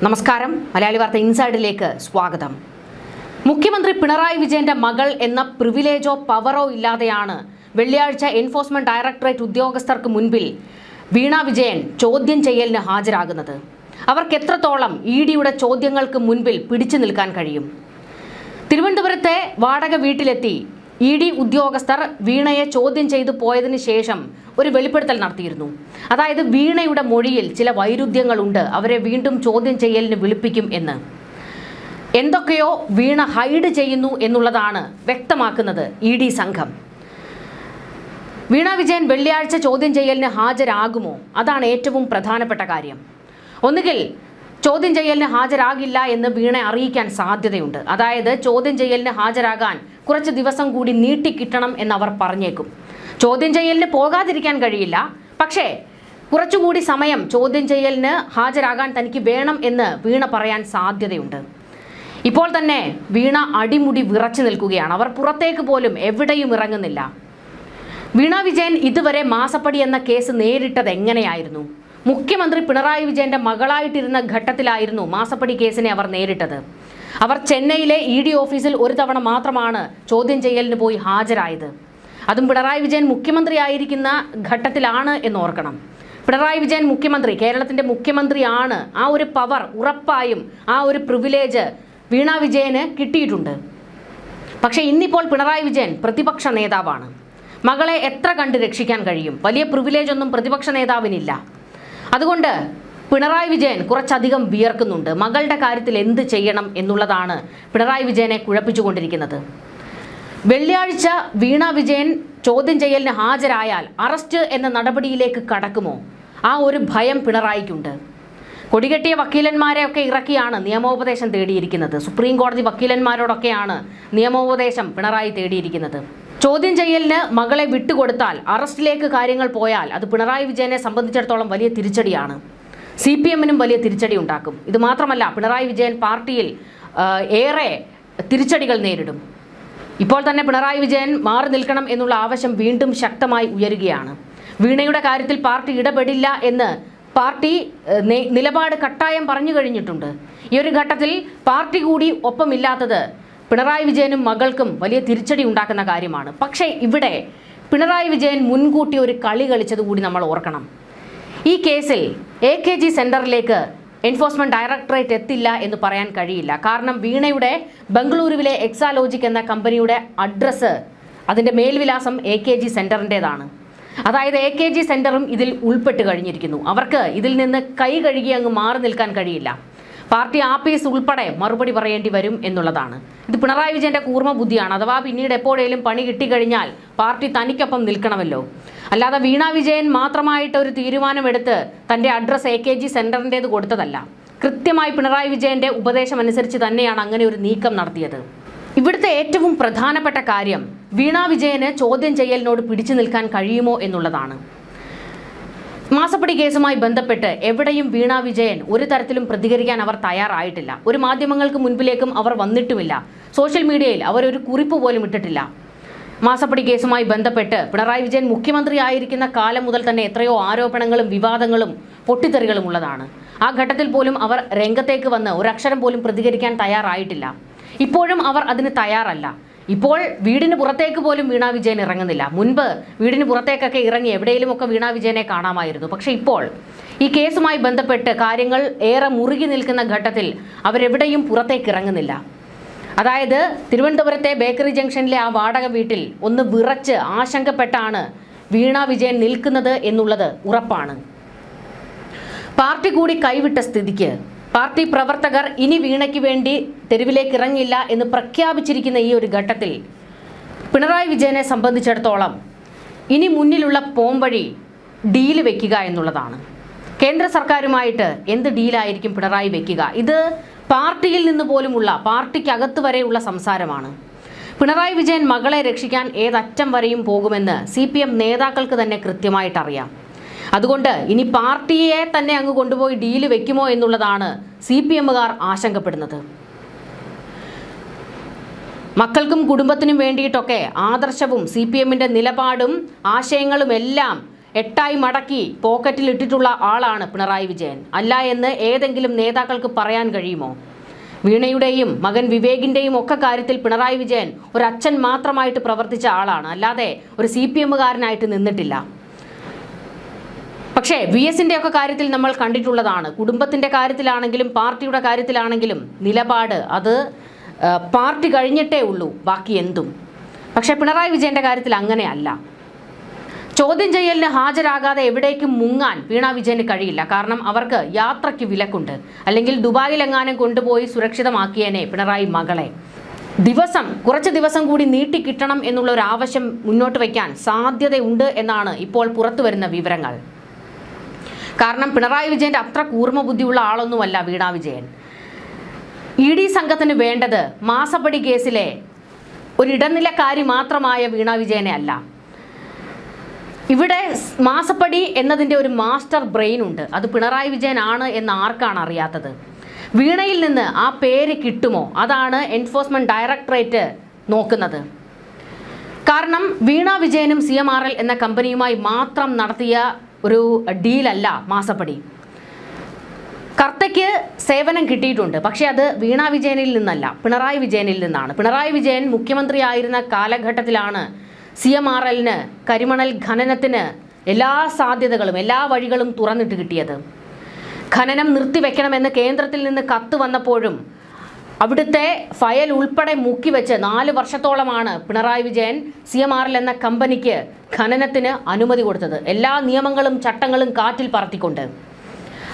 നമസ്കാരം. മലയാളി വാർത്ത ഇൻസൈഡിലേക്ക് സ്വാഗതം. മുഖ്യമന്ത്രി പിണറായി വിജയന്റെ മകൾ എന്ന പ്രിവിലേജോ പവറോ ഇല്ലാതെയാണ് വെള്ളിയാഴ്ച എൻഫോഴ്സ്മെന്റ് ഡയറക്ടറേറ്റ് ഉദ്യോഗസ്ഥർക്ക് മുൻപിൽ വീണ വിജയൻ ചോദ്യം ചെയ്യലിന് ഹാജരാകുന്നത്. അവർക്ക് എത്രത്തോളം ഇഡിയുടെ ചോദ്യങ്ങൾക്ക് മുൻപിൽ പിടിച്ചു നിൽക്കാൻ കഴിയും? തിരുവനന്തപുരത്തെ വാടക വീട്ടിലെത്തി ഇഡി ഉദ്യോഗസ്ഥർ വീണയെ ചോദ്യം ചെയ്തു പോയതിനു ശേഷം ഒരു വെളിപ്പെടുത്തൽ നടത്തിയിരുന്നു. അതായത് വീണയുടെ മൊഴിയിൽ ചില വൈരുദ്ധ്യങ്ങളുണ്ട്, അവരെ വീണ്ടും ചോദ്യം ചെയ്യലിന് വിളിപ്പിക്കും എന്ന്. എന്തൊക്കെയോ വീണ ഹൈഡ് ചെയ്യുന്നു എന്നുള്ളതാണ് വ്യക്തമാക്കുന്നത് ഇഡി സംഘം. വീണ വിജയൻ വെള്ളിയാഴ്ച ചോദ്യം ചെയ്യലിന് ഹാജരാകുമോ? അതാണ് ഏറ്റവും പ്രധാനപ്പെട്ട കാര്യം. ഒന്നുകിൽ ചോദ്യം ചെയ്യലിന് ഹാജരാകില്ല എന്ന് വീണ അറിയിക്കാൻ സാധ്യതയുണ്ട്. അതായത് ചോദ്യം ചെയ്യലിന് ഹാജരാകാൻ കുറച്ച് ദിവസം കൂടി നീട്ടിക്കിട്ടണം എന്നവർ പറഞ്ഞേക്കും. ചോദ്യം ചെയ്യലിന് പോകാതിരിക്കാൻ കഴിയില്ല, പക്ഷേ കുറച്ചുകൂടി സമയം ചോദ്യം ചെയ്യലിന് ഹാജരാകാൻ തനിക്ക് വേണം എന്ന് വീണ പറയാൻ സാധ്യതയുണ്ട്. ഇപ്പോൾ തന്നെ വീണ അടിമുടി വിറച്ചു നിൽക്കുകയാണ്. അവർ പുറത്തേക്ക് പോലും എവിടെയും ഇറങ്ങുന്നില്ല. വീണ വിജയൻ ഇതുവരെ മാസപ്പടി എന്ന കേസ് നേരിട്ടത് എങ്ങനെയായിരുന്നു? മുഖ്യമന്ത്രി പിണറായി വിജയന്റെ മകളായിട്ടിരുന്ന ഘട്ടത്തിലായിരുന്നു മാസപ്പടി കേസിനെ അവർ നേരിട്ടത്. അവർ ചെന്നൈയിലെ ഇഡി ഓഫീസിൽ ഒരു തവണ മാത്രമാണ് ചോദ്യം ചെയ്യലിന് പോയി ഹാജരായത്. അതും പിണറായി വിജയൻ മുഖ്യമന്ത്രി ആയിരിക്കുന്ന ഘട്ടത്തിലാണ് എന്നോർക്കണം. പിണറായി വിജയൻ മുഖ്യമന്ത്രി, കേരളത്തിന്റെ മുഖ്യമന്ത്രിയാണ്. ആ ഒരു പവർ ഉറപ്പായും, ആ ഒരു പ്രിവിലേജ് വീണ വിജയന് കിട്ടിയിട്ടുണ്ട്. പക്ഷേ ഇന്നിപ്പോൾ പിണറായി വിജയൻ പ്രതിപക്ഷ നേതാവാണ്. മകളെ എത്ര കണ്ട് രക്ഷിക്കാൻ കഴിയും? വലിയ പ്രിവിലേജ് ഒന്നും പ്രതിപക്ഷ നേതാവിനില്ല. അതുകൊണ്ട് പിണറായി വിജയൻ കുറച്ചധികം വിയർക്കുന്നുണ്ട്. മകളുടെ കാര്യത്തിൽ എന്ത് ചെയ്യണം എന്നുള്ളതാണ് പിണറായി വിജയനെ കുഴപ്പിച്ചുകൊണ്ടിരിക്കുന്നത്. വെള്ളിയാഴ്ച വീണ വിജയൻ ചോദ്യം ചെയ്യലിന് ഹാജരായാൽ അറസ്റ്റ് എന്ന നടപടിയിലേക്ക് കടക്കുമോ? ആ ഒരു ഭയം പിണറായിക്കുണ്ട്. കൊടികെട്ടിയ വക്കീലന്മാരെയൊക്കെ ഇറക്കിയാണ് നിയമോപദേശം തേടിയിരിക്കുന്നത്. സുപ്രീം കോടതി വക്കീലന്മാരോടൊക്കെയാണ് നിയമോപദേശം പിണറായി തേടിയിരിക്കുന്നത്. ചോദ്യം ചെയ്യലിന് മകളെ വിട്ടുകൊടുത്താൽ, അറസ്റ്റിലേക്ക് കാര്യങ്ങൾ പോയാൽ അത് പിണറായി വിജയനെ സംബന്ധിച്ചിടത്തോളം വലിയ തിരിച്ചടിയാണ്. CPM-നും വലിയ തിരിച്ചടി ഉണ്ടാക്കും. ഇത് മാത്രമല്ല, പിണറായി വിജയൻ പാർട്ടിയിൽ ഏറെ തിരിച്ചടികൾ നേരിടും. ഇപ്പോൾ തന്നെ പിണറായി വിജയൻ മാറി നിൽക്കണം എന്നുള്ള ആവശ്യം വീണ്ടും ശക്തമായി ഉയരുകയാണ്. വീണയുടെ കാര്യത്തിൽ പാർട്ടി ഇടപെടില്ല എന്ന് പാർട്ടി നിലപാട് കട്ടായം പറഞ്ഞു കഴിഞ്ഞിട്ടുണ്ട്. ഈ ഒരു ഘട്ടത്തിൽ പാർട്ടി കൂടി ഒപ്പമില്ലാത്തത് പിണറായി വിജയനും മകൾക്കും വലിയ തിരിച്ചടി ഉണ്ടാക്കുന്ന കാര്യമാണ്. പക്ഷേ ഇവിടെ പിണറായി വിജയൻ മുൻകൂട്ടി ഒരു കളി കളിച്ചത് കൂടി നമ്മൾ ഓർക്കണം. ഈ കേസിൽ AKG സെന്ററിലേക്ക് എൻഫോഴ്സ്മെന്റ് ഡയറക്ടറേറ്റ് എത്തില്ല എന്ന് പറയാൻ കഴിയില്ല. കാരണം വീണയുടെ ബംഗളൂരുവിലെ എക്സാലോജിക് എന്ന കമ്പനിയുടെ അഡ്രസ്സ്, അതിൻ്റെ മേൽവിലാസം AKG സെന്ററിൻ്റെതാണ്. അതായത് AKG സെന്ററും ഇതിൽ ഉൾപ്പെട്ട് കഴിഞ്ഞിരിക്കുന്നു. അവർക്ക് ഇതിൽ നിന്ന് കൈ കഴുകി അങ്ങ് മാറി നിൽക്കാൻ കഴിയില്ല. പാർട്ടി ആപ്പീസ് ഉൾപ്പെടെ മറുപടി പറയേണ്ടി വരും എന്നുള്ളതാണ്. ഇത് പിണറായി വിജയന്റെ കൂർമ്മ ബുദ്ധിയാണ്. അഥവാ പിന്നീട് എപ്പോഴേലും പണി കിട്ടിക്കഴിഞ്ഞാൽ പാർട്ടി തനിക്കൊപ്പം നിൽക്കണമല്ലോ. അല്ലാതെ വീണ വിജയൻ മാത്രമായിട്ട് ഒരു തീരുമാനമെടുത്ത് തൻ്റെ അഡ്രസ്സ് AKG സെന്ററിൻ്റേത് കൊടുത്തതല്ല. കൃത്യമായി പിണറായി വിജയന്റെ ഉപദേശം അനുസരിച്ച് തന്നെയാണ് അങ്ങനെ ഒരു നീക്കം നടത്തിയത്. ഇവിടുത്തെ ഏറ്റവും പ്രധാനപ്പെട്ട കാര്യം വീണ വിജയന് ചോദ്യം ചെയ്യലിനോട് പിടിച്ചു നിൽക്കാൻ കഴിയുമോ എന്നുള്ളതാണ്. മാസപ്പടി കേസുമായി ബന്ധപ്പെട്ട് എവിടെയും വീണ വിജയൻ ഒരു തരത്തിലും പ്രതികരിക്കാൻ അവർ തയ്യാറായിട്ടില്ല. ഒരു മാധ്യമങ്ങൾക്ക് മുൻപിലേക്കും അവർ വന്നിട്ടുമില്ല. സോഷ്യൽ മീഡിയയിൽ അവരൊരു കുറിപ്പ് പോലും ഇട്ടിട്ടില്ല. മാസപ്പടി കേസുമായി ബന്ധപ്പെട്ട് പിണറായി വിജയൻ മുഖ്യമന്ത്രി ആയിരിക്കുന്ന കാലം മുതൽ തന്നെ എത്രയോ ആരോപണങ്ങളും വിവാദങ്ങളും പൊട്ടിത്തെറികളും ഉള്ളതാണ്. ആ ഘട്ടത്തിൽ പോലും അവർ രംഗത്തേക്ക് വന്ന് ഒരക്ഷരം പോലും പ്രതികരിക്കാൻ തയ്യാറായിട്ടില്ല. ഇപ്പോഴും അവർ അതിന് തയ്യാറല്ല. ഇപ്പോൾ വീടിന് പുറത്തേക്ക് പോലും വീണ വിജയൻ ഇറങ്ങുന്നില്ല. മുൻപ് വീടിന് പുറത്തേക്കൊക്കെ ഇറങ്ങി എവിടെയെങ്കിലുമൊക്കെ വീണ വിജയനെ കാണാമായിരുന്നു. പക്ഷേ ഇപ്പോൾ ഈ കേസുമായി ബന്ധപ്പെട്ട് കാര്യങ്ങൾ ഏറെ മുറുകി നിൽക്കുന്ന ഘട്ടത്തിൽ അവരെവിടെയും പുറത്തേക്ക് ഇറങ്ങുന്നില്ല. അതായത് തിരുവനന്തപുരത്തെ ബേക്കറി ജംഗ്ഷനിലെ ആ വാടക വീട്ടിൽ ഒന്ന് വിറച്ച് ആശങ്കപ്പെട്ടാണ് വീണ വിജയൻ നിൽക്കുന്നത് എന്നുള്ളത് ഉറപ്പാണ്. പാർട്ടി കൂടി കൈവിട്ട സ്ഥിതിക്ക് പാർട്ടി പ്രവർത്തകർ ഇനി വീണയ്ക്ക് വേണ്ടി തെരുവിലേക്ക് ഇറങ്ങില്ല എന്ന് പ്രഖ്യാപിച്ചിരിക്കുന്ന ഈ ഒരു ഘട്ടത്തിൽ പിണറായി വിജയനെ സംബന്ധിച്ചിടത്തോളം ഇനി മുന്നിലുള്ള പോംവഴി ഡീല് വെക്കുക എന്നുള്ളതാണ്. കേന്ദ്ര സർക്കാരുമായിട്ട് എന്ത് ഡീലായിരിക്കും പിണറായി വെക്കുക? ഇത് പാർട്ടിയിൽ നിന്ന് പോലുമുള്ള, പാർട്ടിക്കകത്ത് വരെയുള്ള സംസാരമാണ്. പിണറായി വിജയൻ മകളെ രക്ഷിക്കാൻ ഏതറ്റം വരെയും പോകുമെന്ന് CPM നേതാക്കൾക്ക് തന്നെ കൃത്യമായിട്ടറിയാം. അതുകൊണ്ട് ഇനി പാർട്ടിയെ തന്നെ അങ്ങ് കൊണ്ടുപോയി ഡീല് വെക്കുമോ എന്നുള്ളതാണ് CPM-കാർ ആശങ്കപ്പെടുന്നത്. മക്കൾക്കും കുടുംബത്തിനും വേണ്ടിയിട്ടൊക്കെ ആദർശവും CPM-ന്റെ നിലപാടും ആശയങ്ങളും എല്ലാം എട്ടായി മടക്കി പോക്കറ്റിൽ ഇട്ടിട്ടുള്ള ആളാണ് പിണറായി വിജയൻ. അല്ല എന്ന് ഏതെങ്കിലും നേതാക്കൾക്ക് പറയാൻ കഴിയുമോ? വീണയുടെയും മകൻ വിവേകിൻ്റെയും ഒക്കെ കാര്യത്തിൽ പിണറായി വിജയൻ ഒരു അച്ഛൻ മാത്രമായിട്ട് പ്രവർത്തിച്ച ആളാണ്, അല്ലാതെ ഒരു CPM-കാരനായിട്ട് നിന്നിട്ടില്ല. പക്ഷേ VS-ന്റെ ഒക്കെ കാര്യത്തിൽ നമ്മൾ കണ്ടിട്ടുള്ളതാണ്. കുടുംബത്തിൻ്റെ കാര്യത്തിലാണെങ്കിലും പാർട്ടിയുടെ കാര്യത്തിലാണെങ്കിലും നിലപാട് അത് പാർട്ടി കഴിഞ്ഞിട്ടേ ഉള്ളൂ ബാക്കി എന്തും. പക്ഷേ പിണറായി വിജയൻ്റെ കാര്യത്തിൽ അങ്ങനെയല്ല. ചോദ്യം ചെയ്യലിന് ഹാജരാകാതെ എവിടേക്കും മുങ്ങാൻ വീണ വിജയന് കഴിയില്ല. കാരണം അവർക്ക് യാത്രയ്ക്ക് വിലക്കുണ്ട്. അല്ലെങ്കിൽ ദുബായിലെങ്ങാനും കൊണ്ടുപോയി സുരക്ഷിതമാക്കിയേനെ പിണറായി മകളെ. കുറച്ച് ദിവസം കൂടി നീട്ടിക്കിട്ടണം എന്നുള്ള ഒരു ആവശ്യം മുന്നോട്ട് വയ്ക്കാൻ സാധ്യതയുണ്ട് എന്നാണ് ഇപ്പോൾ പുറത്തു വരുന്ന വിവരങ്ങൾ. കാരണം പിണറായി വിജയൻ്റെ അത്ര കൂർമ്മ ബുദ്ധിയുള്ള ആളൊന്നുമല്ല വീണ വിജയൻ. ED സംഘത്തിന് വേണ്ടത് മാസപ്പടി കേസിലെ ഒരു ഇടനിലക്കാരി മാത്രമായ വീണ വിജയനെ അല്ല. ഇവിടെ മാസപ്പടി എന്നതിൻ്റെ ഒരു മാസ്റ്റർ ബ്രെയിൻ ഉണ്ട്. അത് പിണറായി വിജയൻ ആണ് എന്ന് ആർക്കാണ് അറിയാത്തത്? വീണയിൽ നിന്ന് ആ പേര് കിട്ടുമോ? അതാണ് എൻഫോഴ്സ്മെന്റ് ഡയറക്ടറേറ്റ് നോക്കുന്നത്. കാരണം വീണ വിജയനും CMRL എന്ന കമ്പനിയുമായി മാത്രം നടത്തിയ ഒരു ഡീലല്ല മാസപ്പടി. കർത്തയ്ക്ക് സേവനം കിട്ടിയിട്ടുണ്ട്, പക്ഷേ അത് വീണ വിജയനിൽ നിന്നല്ല, പിണറായി വിജയനിൽ നിന്നാണ്. പിണറായി വിജയൻ മുഖ്യമന്ത്രിയായിരുന്ന കാലഘട്ടത്തിലാണ് CMRL-ന് കരിമണൽ ഖനനത്തിന് എല്ലാ സാധ്യതകളും എല്ലാ വഴികളും തുറന്നിട്ട് കിട്ടിയത്. ഖനനം നിർത്തിവെക്കണമെന്ന് കേന്ദ്രത്തിൽ നിന്ന് കത്ത് വന്നപ്പോഴും അവിടുത്തെ ഫയൽ ഉൾപ്പെടെ മുക്കിവെച്ച് 4 വർഷത്തോളമാണ് പിണറായി വിജയൻ CMRL എന്ന കമ്പനിക്ക് ഖനനത്തിന് അനുമതി കൊടുത്തത്. എല്ലാ നിയമങ്ങളും ചട്ടങ്ങളും കാറ്റിൽ പറത്തിക്കൊണ്ട്.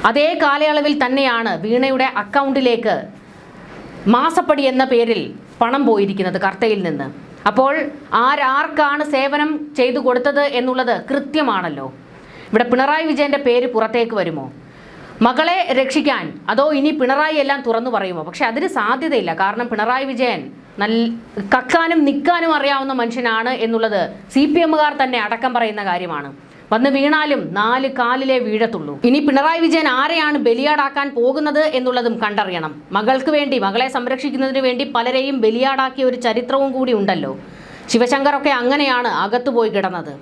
അതേ കാലയളവിൽ തന്നെയാണ് വീണയുടെ അക്കൗണ്ടിലേക്ക് മാസപ്പടി എന്ന പേരിൽ പണം പോയിരിക്കുന്നത് കർത്തയിൽ നിന്ന്. അപ്പോൾ ആർക്കാണ് സേവനം ചെയ്തു കൊടുത്തത് എന്നുള്ളത് കൃത്യമാണല്ലോ. ഇവിടെ പിണറായി വിജയൻ്റെ പേര് പുറത്തേക്ക് വരുമോ? മകളെ രക്ഷിക്കാൻ അതോ ഇനി പിണറായി എല്ലാം തുറന്നു പറയുമോ? പക്ഷെ അതിന് സാധ്യതയില്ല. കാരണം പിണറായി വിജയൻ കക്കാനും നിൽക്കാനും അറിയാവുന്ന മനുഷ്യനാണ് എന്നുള്ളത് CPM-കാർ തന്നെ അടക്കം പറയുന്ന കാര്യമാണ്. വന്ന് വീണാലും 4 കാലിലേ വീഴത്തുള്ളൂ. ഇനി പിണറായി വിജയൻ ആരെയാണ് ബലിയാടാക്കാൻ പോകുന്നത് എന്നുള്ളതും കണ്ടറിയണം. മകൾക്ക് വേണ്ടി, മകളെ സംരക്ഷിക്കുന്നതിന് വേണ്ടി പലരെയും ബലിയാടാക്കിയ ഒരു ചരിത്രവും കൂടി ഉണ്ടല്ലോ. ശിവശങ്കറൊക്കെ അങ്ങനെയാണ് അകത്തുപോയി കിടന്നത്.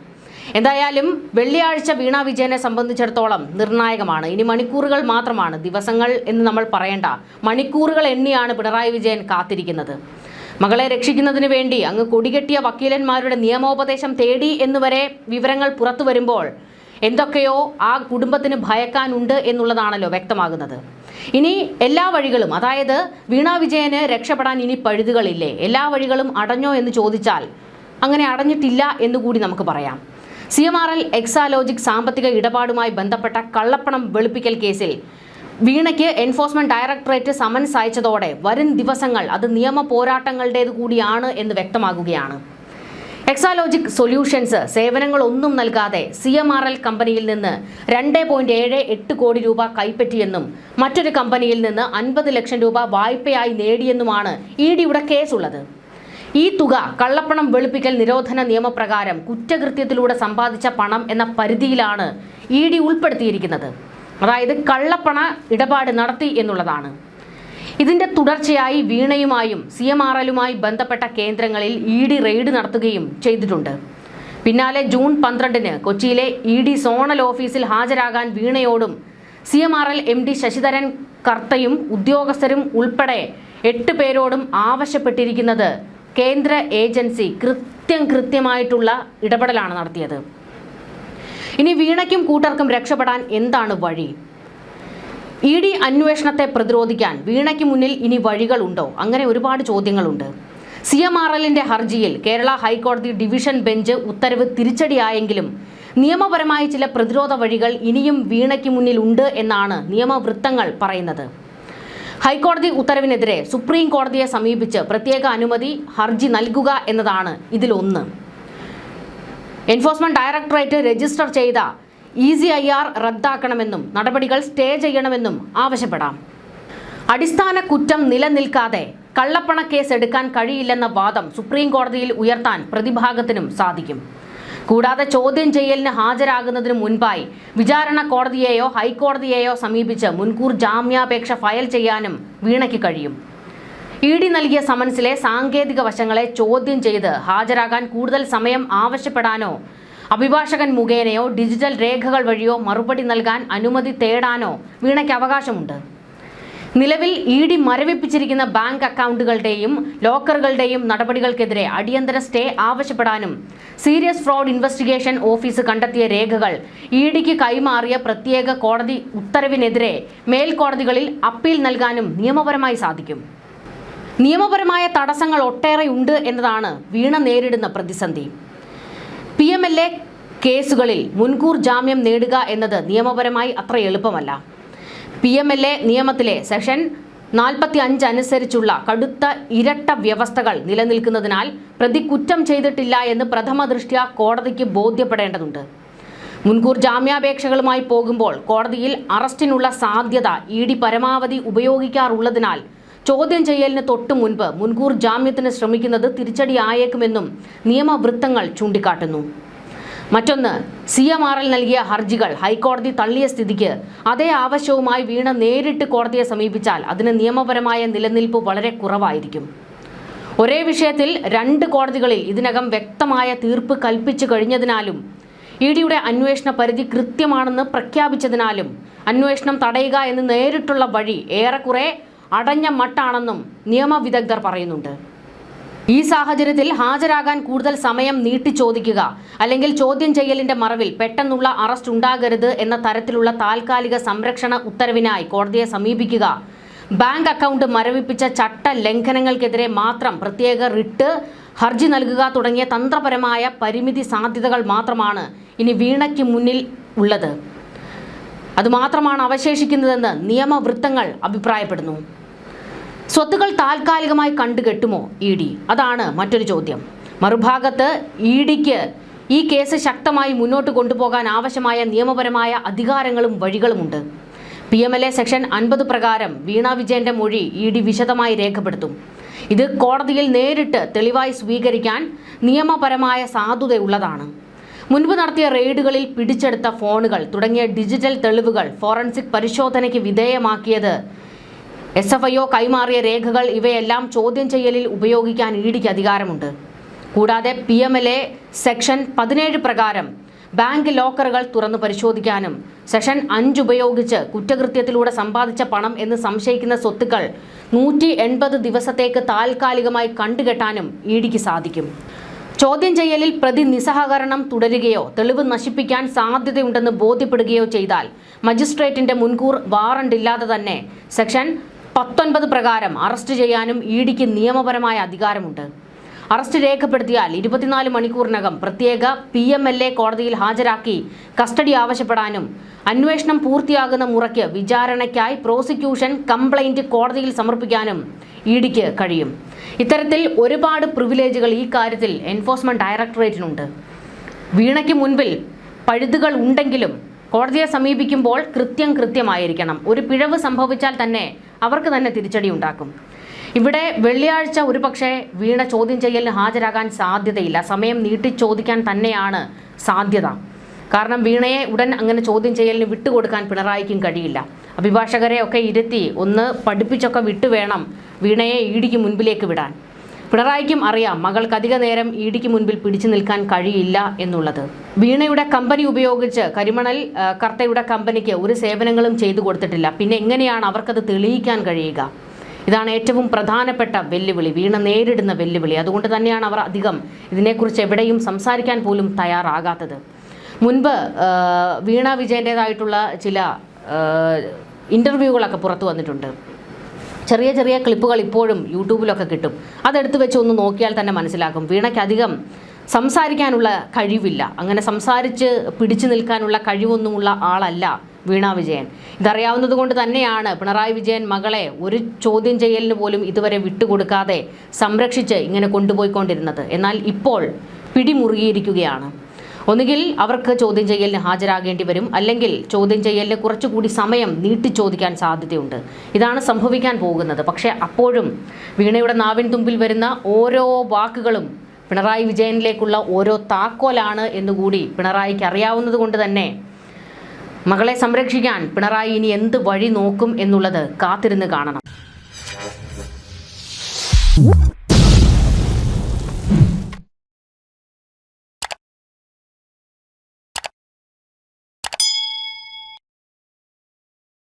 എന്തായാലും വെള്ളിയാഴ്ച വീണ വിജയനെ സംബന്ധിച്ചിടത്തോളം നിർണായകമാണ്. ഇനി മണിക്കൂറുകൾ മാത്രമാണ്, ദിവസങ്ങൾ എന്ന് നമ്മൾ പറയേണ്ട, മണിക്കൂറുകൾ എണ്ണിയാണ് പിണറായി വിജയൻ കാത്തിരിക്കുന്നത്. മകളെ രക്ഷിക്കുന്നതിന് വേണ്ടി അങ്ങ് കൊടികെട്ടിയ വക്കീലന്മാരുടെ നിയമോപദേശം തേടി എന്നുവരെ വിവരങ്ങൾ പുറത്തു വരുമ്പോൾ എന്തൊക്കെയോ ആ കുടുംബത്തിന് ഭയക്കാനുണ്ട് എന്നുള്ളതാണല്ലോ വ്യക്തമാകുന്നത്. ഇനി എല്ലാ വഴികളും, അതായത് വീണ വിജയന് രക്ഷപ്പെടാൻ ഇനി പഴുതുകളില്ലേ? എല്ലാ വഴികളും അടഞ്ഞോ എന്ന് ചോദിച്ചാൽ അങ്ങനെ അടഞ്ഞിട്ടില്ല എന്നുകൂടി നമുക്ക് പറയാം. CMRL എക്സാലോജിക് സാമ്പത്തിക ഇടപാടുമായി ബന്ധപ്പെട്ട കള്ളപ്പണം വെളുപ്പിക്കൽ കേസിൽ വീണയ്ക്ക് എൻഫോഴ്സ്മെന്റ് ഡയറക്ടറേറ്റ് സമൻസ് അയച്ചതോടെ വരും ദിവസങ്ങൾ അത് നിയമ പോരാട്ടങ്ങളുടേത് കൂടിയാണ് എന്ന് വ്യക്തമാകുകയാണ്. എക്സാലോജിക് സൊല്യൂഷൻസ് സേവനങ്ങളൊന്നും നൽകാതെ CMRL കമ്പനിയിൽ നിന്ന് 2.78 കോടി രൂപ കൈപ്പറ്റിയെന്നും മറ്റൊരു കമ്പനിയിൽ നിന്ന് 50 ലക്ഷം രൂപ വായ്പയായി നേടിയെന്നുമാണ് EDയുടെ കേസുള്ളത്. ഈ തുക കള്ളപ്പണം വെളുപ്പിക്കൽ നിരോധന നിയമപ്രകാരം കുറ്റകൃത്യത്തിലൂടെ സമ്പാദിച്ച പണം എന്ന പരിധിയിലാണ് ED ഉൾപ്പെടുത്തിയിരിക്കുന്നത്. അതായത് കള്ളപ്പണ ഇടപാട് നടത്തി എന്നുള്ളതാണ്. ഇതിന്റെ തുടർച്ചയായി വീണയുമായും CMRL-ലുമായി ബന്ധപ്പെട്ട കേന്ദ്രങ്ങളിൽ ED റെയ്ഡ് നടത്തുകയും ചെയ്തിട്ടുണ്ട്. പിന്നാലെ ജൂൺ 12-ന് കൊച്ചിയിലെ ED സോണൽ ഓഫീസിൽ ഹാജരാകാൻ വീണയോടും CMRL MD ശശിധരൻ കർത്തയും ഉദ്യോഗസ്ഥരും ഉൾപ്പെടെ 8 പേരോടും ആവശ്യപ്പെട്ടിരിക്കുന്നത് കേന്ദ്ര ഏജൻസി കൃത്യമായിട്ടുള്ള ഇടപെടലാണ് നടത്തിയത്. ഇനി വീണയ്ക്കും കൂട്ടർക്കും രക്ഷപ്പെടാൻ എന്താണ് വഴി? ED അന്വേഷണത്തെ പ്രതിരോധിക്കാൻ വീണയ്ക്ക് മുന്നിൽ ഇനി വഴികളുണ്ടോ? അങ്ങനെ ഒരുപാട് ചോദ്യങ്ങളുണ്ട്. CMRL-ന്റെ ഹർജിയിൽ കേരള ഹൈക്കോടതി ഡിവിഷൻ ബെഞ്ച് ഉത്തരവ് തിരിച്ചടിയായെങ്കിലും നിയമപരമായ ചില പ്രതിരോധ വഴികൾ ഇനിയും വീണയ്ക്ക് മുന്നിൽ ഉണ്ട് എന്നാണ് നിയമവൃത്തങ്ങൾ പറയുന്നത്. ഹൈക്കോടതി ഉത്തരവിനെതിരെ സുപ്രീം കോടതിയെ സമീപിച്ച് പ്രത്യേക അനുമതി ഹർജി നൽകുക എന്നതാണ് ഇതിലൊന്ന്. എൻഫോഴ്സ്മെന്റ് ഡയറക്ടറേറ്റ് രജിസ്റ്റർ ചെയ്ത ECIR റദ്ദാക്കണമെന്നും നടപടികൾ സ്റ്റേ ചെയ്യണമെന്നും ആവശ്യപ്പെടാം. അടിസ്ഥാന കുറ്റം നിലനിൽക്കാതെ കള്ളപ്പണ കേസ് എടുക്കാൻ കഴിയില്ലെന്ന വാദം സുപ്രീം കോടതിയിൽ ഉയർത്താൻ പ്രതിഭാഗത്തിനും സാധിക്കും. കൂടാതെ ചോദ്യം ചെയ്യലിന് ഹാജരാകുന്നതിന് മുൻപായി വിചാരണ കോടതിയെയോ ഹൈക്കോടതിയെയോ സമീപിച്ച് മുൻകൂർ ജാമ്യാപേക്ഷ ഫയൽ ചെയ്യാനും വീണയ്ക്ക് കഴിയും. ED നൽകിയ സമൻസിലെ സാങ്കേതിക വശങ്ങളെ ചോദ്യം ചെയ്ത് ഹാജരാകാൻ കൂടുതൽ സമയം ആവശ്യപ്പെടാനോ അഭിഭാഷകൻ മുഖേനയോ ഡിജിറ്റൽ രേഖകൾ വഴിയോ മറുപടി നൽകാൻ അനുമതി തേടാനോ വീണയ്ക്ക് അവകാശമുണ്ട്. നിലവിൽ ED മരവിപ്പിച്ചിരിക്കുന്ന ബാങ്ക് അക്കൗണ്ടുകളുടെയും ലോക്കറുകളുടെയും നടപടികൾക്കെതിരെ അടിയന്തര സ്റ്റേ ആവശ്യപ്പെടാനും സീരിയസ് ഫ്രോഡ് ഇൻവെസ്റ്റിഗേഷൻ ഓഫീസ് കണ്ടെത്തിയ രേഖകൾ EDക്ക് കൈമാറിയ പ്രത്യേക കോടതി ഉത്തരവിനെതിരെ മേൽക്കോടതികളിൽ അപ്പീൽ നൽകാനും നിയമപരമായി സാധിക്കും. നിയമപരമായ തടസ്സങ്ങൾ ഒട്ടേറെയുണ്ട് എന്നതാണ് വീണ നേരിടുന്ന പ്രതിസന്ധി. PMLA കേസുകളിൽ മുൻകൂർ ജാമ്യം നേടുക എന്നത് നിയമപരമായി അത്ര എളുപ്പമല്ല. PMLA നിയമത്തിലെ സെക്ഷൻ 45 അനുസരിച്ചുള്ള കടുത്ത ഇരട്ട വ്യവസ്ഥകൾ നിലനിൽക്കുന്നതിനാൽ പ്രതി കുറ്റം ചെയ്തിട്ടില്ല എന്ന് പ്രഥമ ദൃഷ്ട്യാ കോടതിക്ക് ബോധ്യപ്പെടേണ്ടതുണ്ട്. മുൻകൂർ ജാമ്യാപേക്ഷകളുമായി പോകുമ്പോൾ കോടതിയിൽ അറസ്റ്റിനുള്ള സാധ്യത ED പരമാവധി ഉപയോഗിക്കാറുള്ളതിനാൽ ചോദ്യം ചെയ്യലിന് തൊട്ടു മുൻപ് മുൻകൂർ ജാമ്യത്തിന് ശ്രമിക്കുന്നത് തിരിച്ചടിയായേക്കുമെന്നും നിയമവൃത്തങ്ങൾ ചൂണ്ടിക്കാട്ടുന്നു. മറ്റൊന്ന്, CMRL നൽകിയ ഹർജികൾ ഹൈക്കോടതി തള്ളിയ സ്ഥിതിക്ക് അതേ ആവശ്യവുമായി വീണ നേരിട്ട് കോടതിയെ സമീപിച്ചാൽ അതിന് നിയമപരമായ നിലനിൽപ്പ് വളരെ കുറവായിരിക്കും. ഒരേ വിഷയത്തിൽ 2 കോടതികളിൽ ഇതിനകം വ്യക്തമായ തീർപ്പ് കൽപ്പിച്ചു കഴിഞ്ഞതിനാലും EDയുടെ അന്വേഷണ പരിധി കൃത്യമാണെന്ന് പ്രഖ്യാപിച്ചതിനാലും അന്വേഷണം തടയുക എന്ന് നേരിട്ടുള്ള വഴി ഏറെക്കുറെ അടഞ്ഞ മട്ടാണെന്നും നിയമവിദഗ്ധർ പറയുന്നുണ്ട്. ഈ സാഹചര്യത്തിൽ ഹാജരാകാൻ കൂടുതൽ സമയം നീട്ടി ചോദിക്കുക, അല്ലെങ്കിൽ ചോദ്യം ചെയ്യലിന്റെ മറവിൽ പെട്ടെന്നുള്ള അറസ്റ്റ് ഉണ്ടാകരുത് എന്ന തരത്തിലുള്ള താൽക്കാലിക സംരക്ഷണ ഉത്തരവിനായി കോടതിയെ സമീപിക്കുക, ബാങ്ക് അക്കൗണ്ട് മരവിപ്പിച്ച ചട്ട ലംഘനങ്ങൾക്കെതിരെ മാത്രം പ്രത്യേക റിട്ട് ഹർജി നൽകുക തുടങ്ങിയ തന്ത്രപരമായ പരിമിതി സാധ്യതകൾ മാത്രമാണ് ഇനി വീണയ്ക്ക് മുന്നിൽ ഉള്ളത്. അതുമാത്രമാണ് അവശേഷിക്കുന്നതെന്ന് നിയമവൃത്തങ്ങൾ അഭിപ്രായപ്പെടുന്നു. സ്വത്തുക്കൾ താൽക്കാലികമായി കണ്ടുകെട്ടുമോ ED? അതാണ് മറ്റൊരു ചോദ്യം. മറുഭാഗത്ത് EDക്ക് ഈ കേസ് ശക്തമായി മുന്നോട്ട് കൊണ്ടുപോകാൻ ആവശ്യമായ നിയമപരമായ അധികാരങ്ങളും വഴികളുമുണ്ട്. PMLA സെക്ഷൻ 50 പ്രകാരം വീണ വിജയന്റെ മൊഴി ED വിശദമായി രേഖപ്പെടുത്തും. ഇത് കോടതിയിൽ നേരിട്ട് തെളിവായി സ്വീകരിക്കാൻ നിയമപരമായ സാധുതയുള്ളതാണ്. മുൻപ് നടത്തിയ റെയ്ഡുകളിൽ പിടിച്ചെടുത്ത ഫോണുകൾ തുടങ്ങിയ ഡിജിറ്റൽ തെളിവുകൾ ഫോറൻസിക് പരിശോധനയ്ക്ക് വിധേയമാക്കിയത്, SFIO കൈമാറിയ രേഖകൾ ഇവയെല്ലാം ചോദ്യം ചെയ്യലിൽ ഉപയോഗിക്കാൻ EDക്ക് അധികാരമുണ്ട്. കൂടാതെ PMLA സെക്ഷൻ 17 പ്രകാരം ബാങ്ക് ലോക്കറുകൾ തുറന്നു പരിശോധിക്കാനും സെക്ഷൻ 5 ഉപയോഗിച്ച് കുറ്റകൃത്യത്തിലൂടെ സമ്പാദിച്ച പണം എന്ന് സംശയിക്കുന്ന സ്വത്തുക്കൾ 180 ദിവസത്തേക്ക് താൽക്കാലികമായി കണ്ടുകെട്ടാനും EDക്ക് സാധിക്കും. ചോദ്യം ചെയ്യലിൽ പ്രതി നിസ്സഹകരണം തുടരുകയോ തെളിവ് നശിപ്പിക്കാൻ സാധ്യതയുണ്ടെന്ന് ബോധ്യപ്പെടുകയോ ചെയ്താൽ മജിസ്ട്രേറ്റിന്റെ മുൻകൂർ വാറണ്ട് ഇല്ലാതെ തന്നെ സെക്ഷൻ 19 പ്രകാരം അറസ്റ്റ് ചെയ്യാനും EDക്ക് നിയമപരമായ അധികാരമുണ്ട്. അറസ്റ്റ് രേഖപ്പെടുത്തിയാൽ 24 മണിക്കൂറിനകം പ്രത്യേക PMLA കോടതിയിൽ ഹാജരാക്കി കസ്റ്റഡി ആവശ്യപ്പെടാനും അന്വേഷണം പൂർത്തിയാകുന്ന മുറയ്ക്ക് വിചാരണയ്ക്കായി പ്രോസിക്യൂഷൻ കംപ്ലൈന്റ് കോടതിയിൽ സമർപ്പിക്കാനും EDക്ക് കഴിയും. ഇത്തരത്തിൽ ഒരുപാട് പ്രിവിലേജുകൾ ഈ കാര്യത്തിൽ എൻഫോഴ്സ്മെന്റ് ഡയറക്ടറേറ്റിനുണ്ട്. വീണയ്ക്ക് മുൻപിൽ പഴുതുകൾ ഉണ്ടെങ്കിലും കോടതിയെ സമീപിക്കുമ്പോൾ കൃത്യമായിരിക്കണം. ഒരു പിഴവ് സംഭവിച്ചാൽ തന്നെ അവർക്ക് തന്നെ തിരിച്ചടി ഉണ്ടാക്കും. ഇവിടെ വെള്ളിയാഴ്ച ഒരുപക്ഷെ വീണ ചോദ്യം ചെയ്യലിന് ഹാജരാകാൻ സാധ്യതയില്ല. സമയം നീട്ടി ചോദിക്കാൻ തന്നെയാണ് സാധ്യത. കാരണം വീണയെ ഉടൻ അങ്ങനെ ചോദ്യം ചെയ്യലിന് വിട്ടുകൊടുക്കാൻ പിണറായിക്കും കഴിയില്ല. അഭിഭാഷകരെ ഒക്കെ ഇരുത്തി ഒന്ന് പഠിപ്പിച്ചൊക്കെ വിട്ടു വേണം വീണയെ EDക്ക് മുൻപിലേക്ക് വിടാൻ. പിണറായിക്കും അറിയാം മകൾക്ക് അധിക നേരം EDക്ക് മുൻപിൽ പിടിച്ചു നിൽക്കാൻ കഴിയില്ല എന്നുള്ളത്. വീണയുടെ കമ്പനി ഉപയോഗിച്ച് കരിമണൽ കർത്തയുടെ കമ്പനിക്ക് ഒരു സേവനങ്ങളും ചെയ്തു കൊടുത്തിട്ടില്ല. പിന്നെ എങ്ങനെയാണ് അവർക്കത് തെളിയിക്കാൻ കഴിയുക? ഇതാണ് ഏറ്റവും പ്രധാനപ്പെട്ട വെല്ലുവിളി, വീണ നേരിടുന്ന വെല്ലുവിളി. അതുകൊണ്ട് തന്നെയാണ് അവർ അധികം ഇതിനെക്കുറിച്ച് എവിടെയും സംസാരിക്കാൻ പോലും തയ്യാറാകാത്തത്. മുൻപ് വീണ വിജയൻ്റേതായിട്ടുള്ള ചില ഇൻ്റർവ്യൂകളൊക്കെ പുറത്തു വന്നിട്ടുണ്ട്. ചെറിയ ക്ലിപ്പുകൾ ഇപ്പോഴും യൂട്യൂബിലൊക്കെ കിട്ടും. അതെടുത്ത് വെച്ച് ഒന്ന് നോക്കിയാൽ തന്നെ മനസ്സിലാക്കും വീണയ്ക്ക് അധികം സംസാരിക്കാനുള്ള കഴിവില്ല. അങ്ങനെ സംസാരിച്ച് പിടിച്ചു നിൽക്കാനുള്ള കഴിവൊന്നുമുള്ള ആളല്ല വീണ വിജയൻ. ഇതറിയാവുന്നത് കൊണ്ട് തന്നെയാണ് പിണറായി വിജയൻ മകളെ ഒരു ചോദ്യം ചെയ്യലിന് പോലും ഇതുവരെ വിട്ടുകൊടുക്കാതെ സംരക്ഷിച്ച് ഇങ്ങനെ കൊണ്ടുപോയിക്കൊണ്ടിരുന്നത്. എന്നാൽ ഇപ്പോൾ പിടിമുറുകിയിരിക്കുകയാണ്. ഒന്നുകിൽ അവർക്ക് ചോദ്യം ചെയ്യലിന് ഹാജരാകേണ്ടി വരും, അല്ലെങ്കിൽ ചോദ്യം ചെയ്യലിന് കുറച്ചുകൂടി സമയം നീട്ടി ചോദിക്കാൻ സാധ്യതയുണ്ട്. ഇതാണ് സംഭവിക്കാൻ പോകുന്നത്. പക്ഷേ അപ്പോഴും വീണയുടെ നാവിൻ തുമ്പിൽ വരുന്ന ഓരോ വാക്കുകളും പിണറായി വിജയനിലേക്കുള്ള ഓരോ താക്കോലാണ് എന്നുകൂടി പിണറായിക്ക് അറിയാവുന്നത് കൊണ്ട് തന്നെ മകളെ സംരക്ഷിക്കാൻ പിണറായി ഇനി എന്ത് വഴി നോക്കും എന്നുള്ളത് കാത്തിരുന്ന് കാണണം.